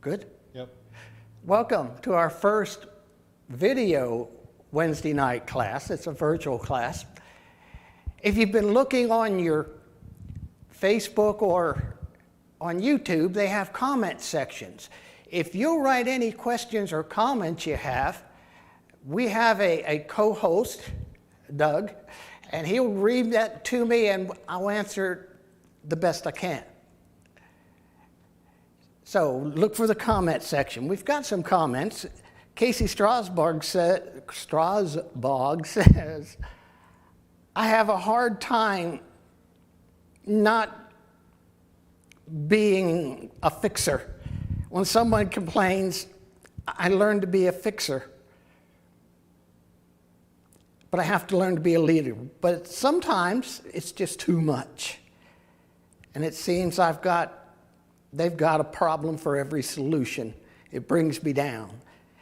Good? Yep. Welcome to our first video Wednesday night class. It's a virtual class. If you've been looking on your Facebook or on YouTube, they have comment sections. If you'll write any questions or comments you have, we have a co-host, Doug, and he'll read that to me and I'll answer the best I can. So look for the comment section. We've got some comments. Casey Strasbog says, I have a hard time not being a fixer. When someone complains, I learn to be a fixer. But I have to learn to be a leader. But sometimes it's just too much. And it seems they've got a problem for every solution. It brings me down.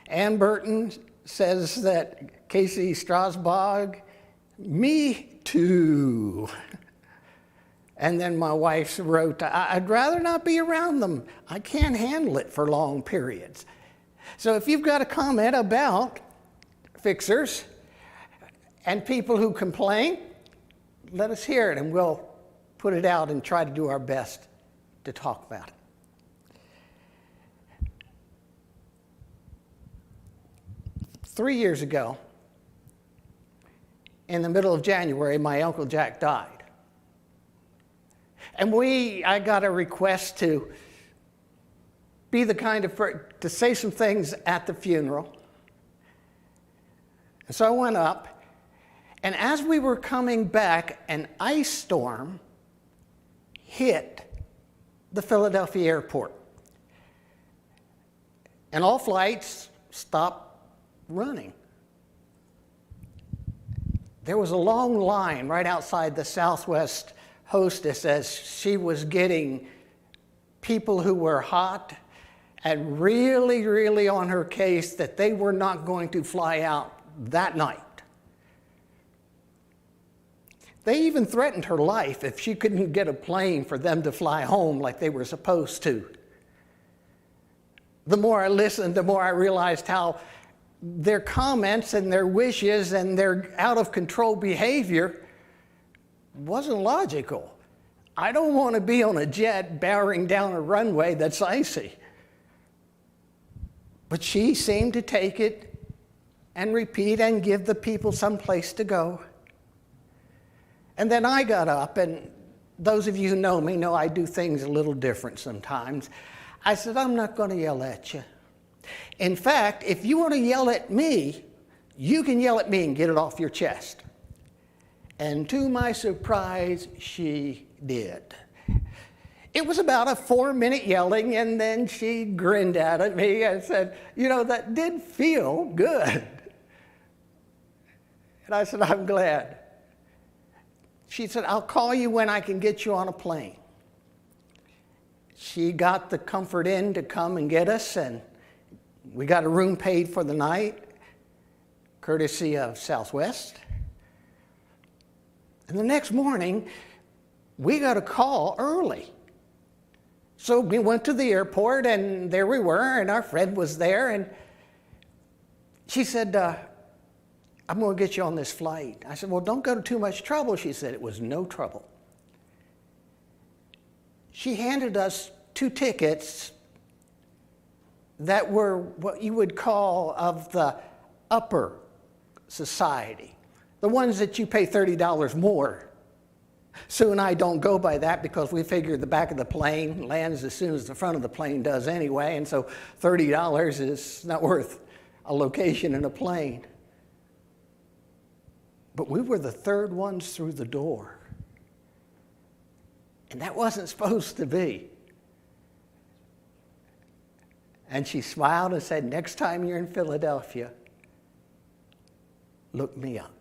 Ann Burton says that Casey Strasbog, me too. And then my wife wrote, I'd rather not be around them. I can't handle it for long periods. So if you've got a comment about fixers and people who complain, let us hear it and we'll put it out and try to do our best to talk about it. Three years ago, in the middle of January, my Uncle Jack died. And I got a request to be the kind of to say some things at the funeral. And so I went up, and as we were coming back, an ice storm hit the Philadelphia airport. And all flights stopped running. There was a long line right outside the Southwest hostess as she was getting people who were hot and really, really on her case that they were not going to fly out that night. They even threatened her life if she couldn't get a plane for them to fly home like they were supposed to. The more I listened, the more I realized how their comments and their wishes and their out-of-control behavior wasn't logical. I don't want to be on a jet barreling down a runway that's icy. But she seemed to take it and repeat and give the people some place to go. And then I got up, and those of you who know me know I do things a little different sometimes. I said, I'm not going to yell at you. In fact, if you want to yell at me, you can yell at me and get it off your chest. And to my surprise, she did. It was about a 4-minute yelling, and then she grinned at me and said, that did feel good. And I said, I'm glad. She said, I'll call you when I can get you on a plane. She got the Comfort Inn to come and get us, and we got a room paid for the night, courtesy of Southwest. And the next morning, we got a call early. So we went to the airport, and there we were, and our friend was there, and she said, I'm going to get you on this flight. I said, well, don't go to too much trouble. She said, it was no trouble. She handed us 2 tickets that were what you would call of the upper society, the ones that you pay $30 more. Sue and I don't go by that because we figure the back of the plane lands as soon as the front of the plane does anyway, and so $30 is not worth a location in a plane. But we were the third ones through the door. And that wasn't supposed to be. And she smiled and said, next time you're in Philadelphia, look me up.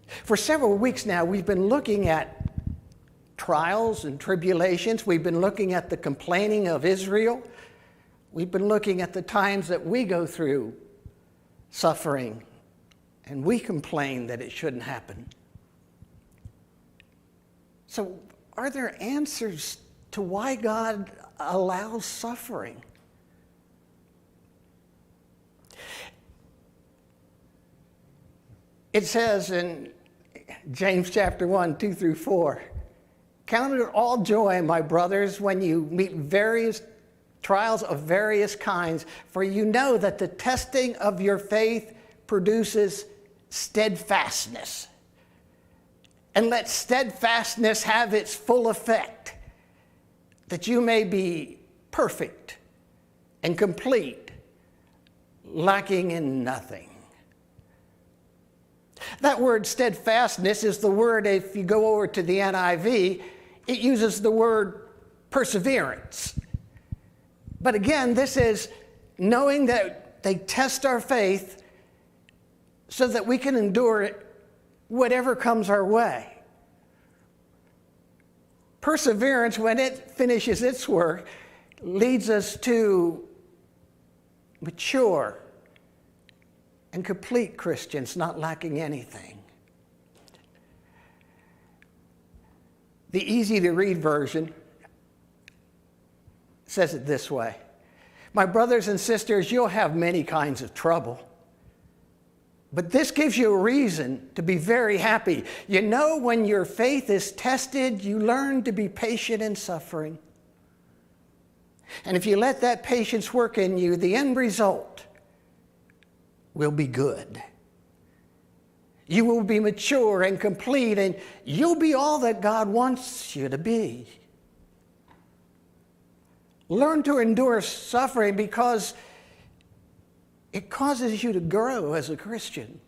For several weeks now, we've been looking at trials and tribulations. We've been looking at the complaining of Israel. We've been looking at the times that we go through suffering, and we complain that it shouldn't happen. So are there answers to why God allows suffering. It says in James chapter 1, 2 through 4, "Count it all joy, my brothers, when you meet various trials of various kinds, for you know that the testing of your faith produces steadfastness. And let steadfastness have its full effect, that you may be perfect and complete, lacking in nothing." That word steadfastness is the word, if you go over to the NIV, it uses the word perseverance. But again, this is knowing that they test our faith so that we can endure it, whatever comes our way. Perseverance, when it finishes its work, leads us to mature and complete Christians, not lacking anything. The easy-to-read version says it this way: "My brothers and sisters, you'll have many kinds of trouble. But this gives you a reason to be very happy. You know, when your faith is tested, you learn to be patient in suffering. And if you let that patience work in you, the end result will be good. You will be mature and complete, and you'll be all that God wants you to be. Learn to endure suffering because it causes you to grow as a Christian.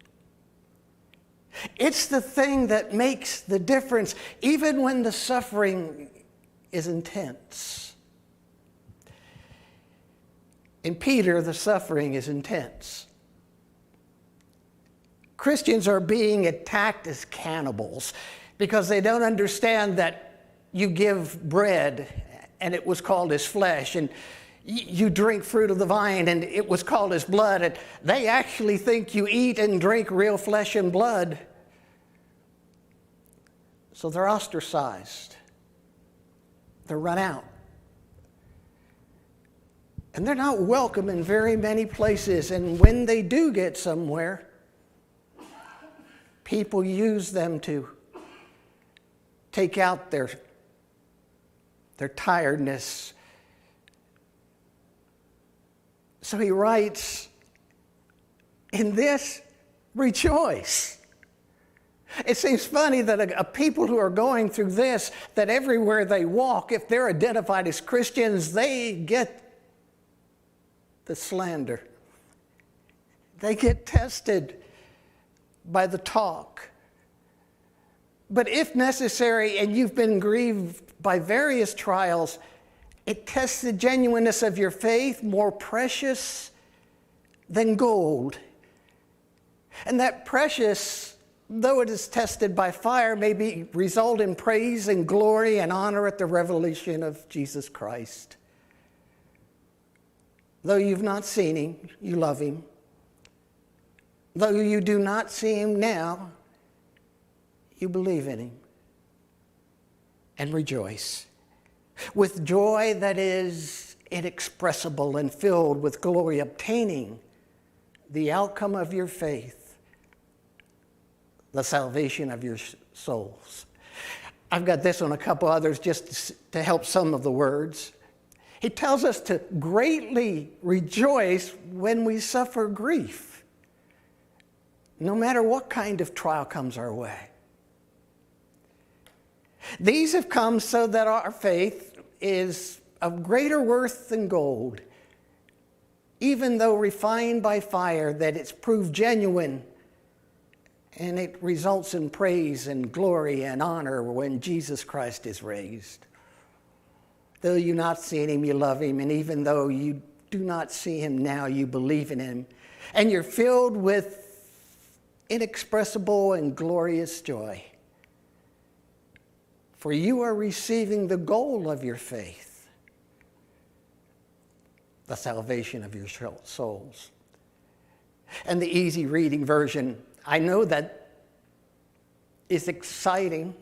It's the thing that makes the difference, even when the suffering is intense. In Peter, the suffering is intense. Christians are being attacked as cannibals because they don't understand that you give bread and it was called his flesh, and you drink fruit of the vine and it was called his blood, and they actually think you eat and drink real flesh and blood. So they're ostracized. They're run out. And they're not welcome in very many places, and when they do get somewhere, people use them to take out their tiredness. So he writes, "In this, rejoice." It seems funny that a people who are going through this, that everywhere they walk, if they're identified as Christians, they get the slander. They get tested by the talk. But if necessary, and you've been grieved by various trials, it tests the genuineness of your faith, more precious than gold. And that precious, though it is tested by fire, may result in praise and glory and honor at the revelation of Jesus Christ. Though you've not seen him, you love him. Though you do not see him now, you believe in him and rejoice with joy that is inexpressible and filled with glory, obtaining the outcome of your faith, the salvation of your souls. I've got this on a couple others just to help some of the words. He tells us to greatly rejoice when we suffer grief, no matter what kind of trial comes our way. These have come so that our faith is of greater worth than gold, even though refined by fire, that it's proved genuine, and it results in praise and glory and honor when Jesus Christ is raised. Though you've not seen him, you love him, and even though you do not see him now, you believe in him, and you're filled with inexpressible and glorious joy. For you are receiving the goal of your faith, the salvation of your souls. And the easy reading version, I know that is exciting.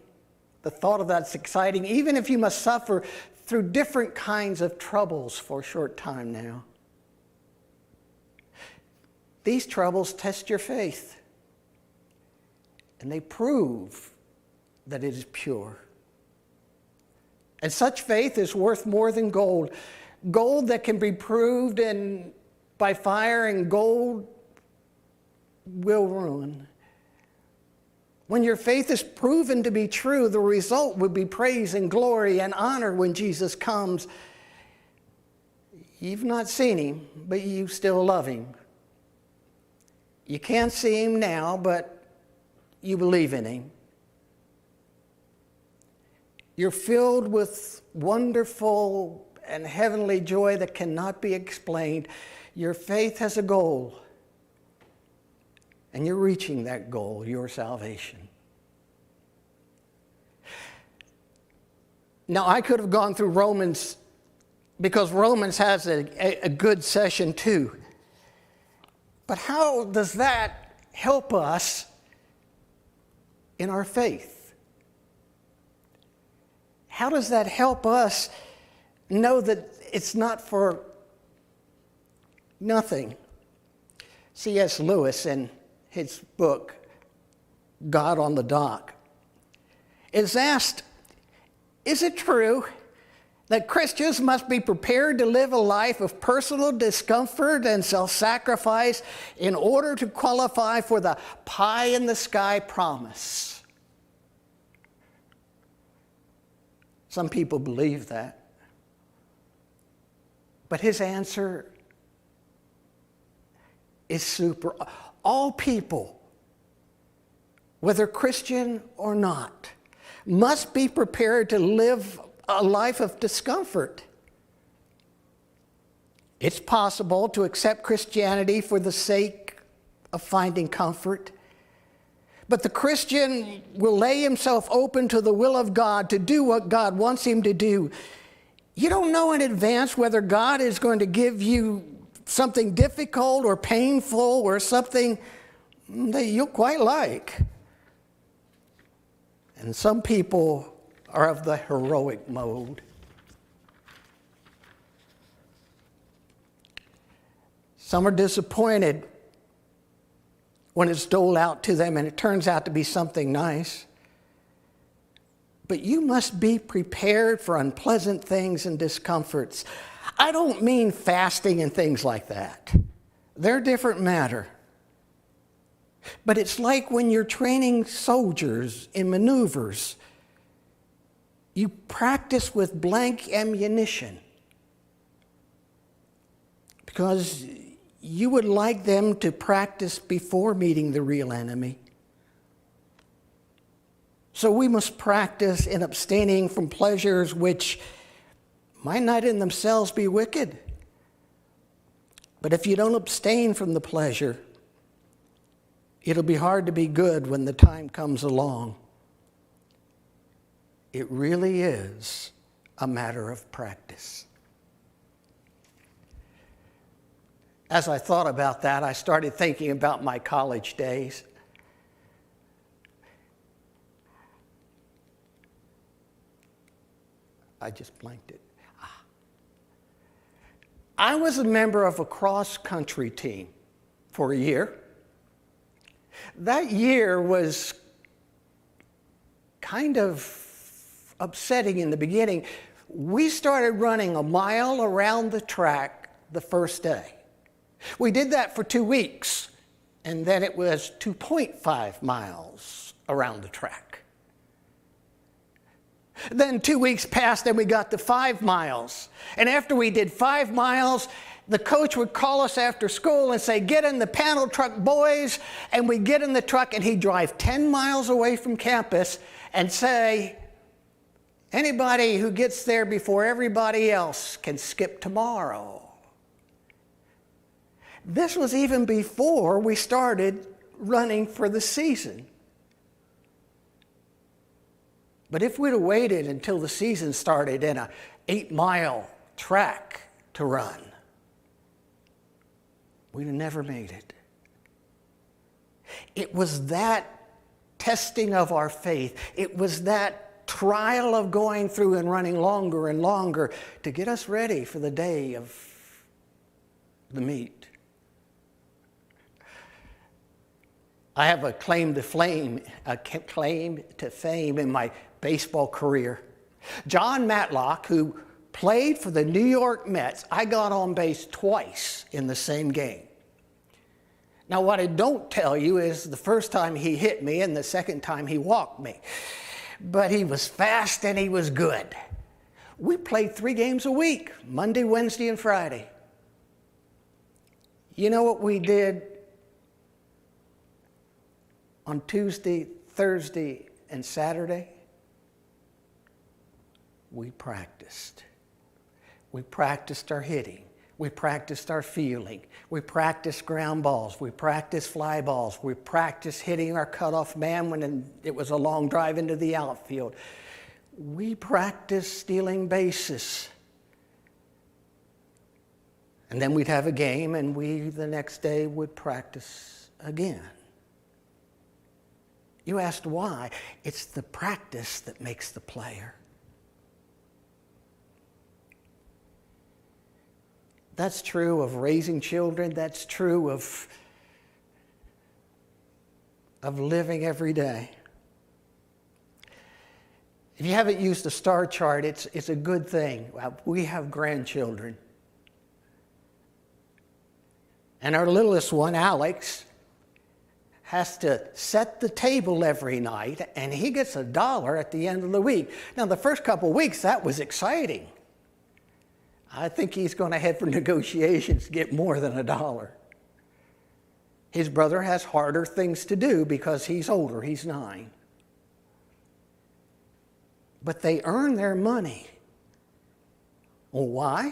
The thought of that's exciting. Even if you must suffer through different kinds of troubles for a short time now. These troubles test your faith, and they prove that it is pure. And such faith is worth more than gold. Gold that can be proved by fire, and gold will ruin. When your faith is proven to be true, the result will be praise and glory and honor when Jesus comes. You've not seen him, but you still love him. You can't see him now, but you believe in him. You're filled with wonderful and heavenly joy that cannot be explained. Your faith has a goal. And you're reaching that goal, your salvation. Now, I could have gone through Romans, because Romans has a good session too. But how does that help us in our faith? How does that help us know that it's not for nothing? C.S. Lewis, in his book, God on the Dock, is asked, is it true that Christians must be prepared to live a life of personal discomfort and self-sacrifice in order to qualify for the pie-in-the-sky promise? Some people believe that. But his answer is super. All people, whether Christian or not, must be prepared to live a life of discomfort. It's possible to accept Christianity for the sake of finding comfort, but the Christian will lay himself open to the will of God to do what God wants him to do. You don't know in advance whether God is going to give you something difficult or painful or something that you'll quite like. And some people are of the heroic mode. Some are disappointed when it's doled out to them and it turns out to be something nice. But you must be prepared for unpleasant things and discomforts. I don't mean fasting and things like that. They're a different matter. But it's like when you're training soldiers in maneuvers. You practice with blank ammunition because you would like them to practice before meeting the real enemy. So we must practice in abstaining from pleasures which might not in themselves be wicked. But if you don't abstain from the pleasure, it'll be hard to be good when the time comes along. It really is a matter of practice. As I thought about that, I started thinking about my college days. I just blanked it. I was a member of a cross-country team for a year. That year was kind of upsetting in the beginning. We started running a mile around the track the first day. We did that for 2 weeks, and then it was 2.5 miles around the track. Then 2 weeks passed, and we got to 5 miles. And after we did 5 miles, the coach would call us after school and say, "Get in the panel truck, boys." And we'd get in the truck, and he'd drive 10 miles away from campus and say, "Anybody who gets there before everybody else can skip tomorrow." This was even before we started running for the season. But if we'd have waited until the season started and an 8-mile track to run, we'd have never made it. It was that testing of our faith. It was that trial of going through and running longer and longer to get us ready for the day of the meet. I have a claim to fame in my baseball career. John Matlock, who played for the New York Mets, I got on base twice in the same game. Now, what I don't tell you is the first time he hit me and the second time he walked me. But he was fast and he was good. We played 3 games a week, Monday, Wednesday, and Friday. You know what we did on Tuesday, Thursday, and Saturday? We practiced. We practiced our hitting. We practiced our fielding. We practiced ground balls. We practiced fly balls. We practiced hitting our cutoff man when it was a long drive into the outfield. We practiced stealing bases. And then we'd have a game, and we, the next day, would practice again. You asked why. It's the practice that makes the player. That's true of raising children. That's true of living every day. If you haven't used a star chart, it's a good thing. We have grandchildren. And our littlest one, Alex, has to set the table every night, and he gets $1 at the end of the week. Now, the first couple of weeks, that was exciting. I think he's going to head for negotiations to get more than $1. His brother has harder things to do because he's older. He's 9. But they earn their money. Well, why?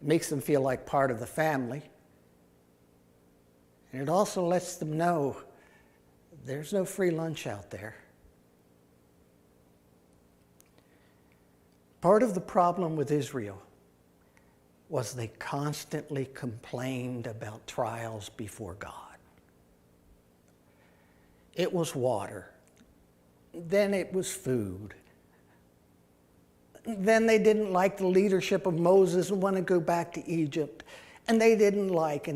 It makes them feel like part of the family. And it also lets them know there's no free lunch out there. Part of the problem with Israel was they constantly complained about trials before God. It was water. Then it was food. Then they didn't like the leadership of Moses and want to go back to Egypt. And they didn't like.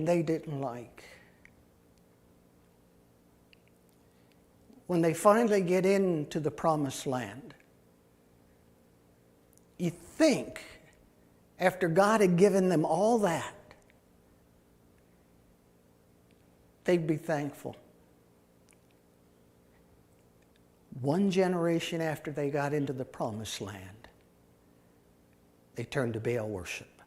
When they finally get into the promised land, you think, after God had given them all that, they'd be thankful. One generation after they got into the promised land, they turned to Baal worship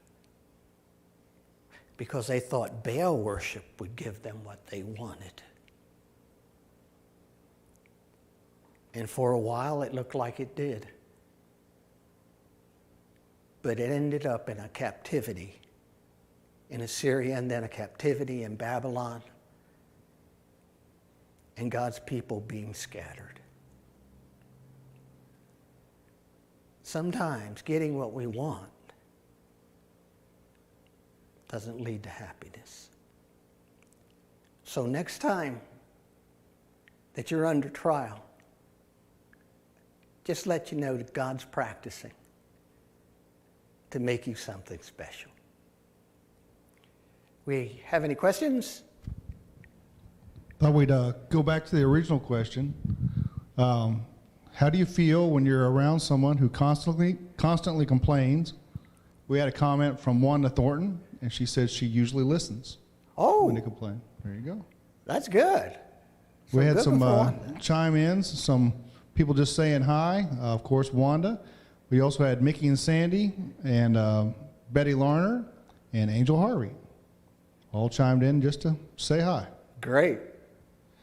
because they thought Baal worship would give them what they wanted. And for a while, it looked like it did. But it ended up in a captivity in Assyria, and then a captivity in Babylon, and God's people being scattered. Sometimes getting what we want doesn't lead to happiness. So next time that you're under trial, just let you know that God's practicing to make you something special. We have any questions? Thought we'd go back to the original question. How do you feel when you're around someone who constantly complains? We had a comment from Wanda Thornton, and she said she usually listens when they complain. There you go. That's good. We had some chime-ins, some people just saying hi. Of course, Wanda. We also had Mickey and Sandy and Betty Larner and Angel Harvey. All chimed in just to say hi. Great.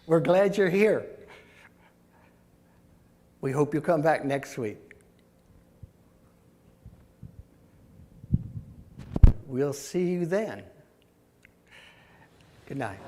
We're glad you're here. We hope you'll come back next week. We'll see you then. Good night.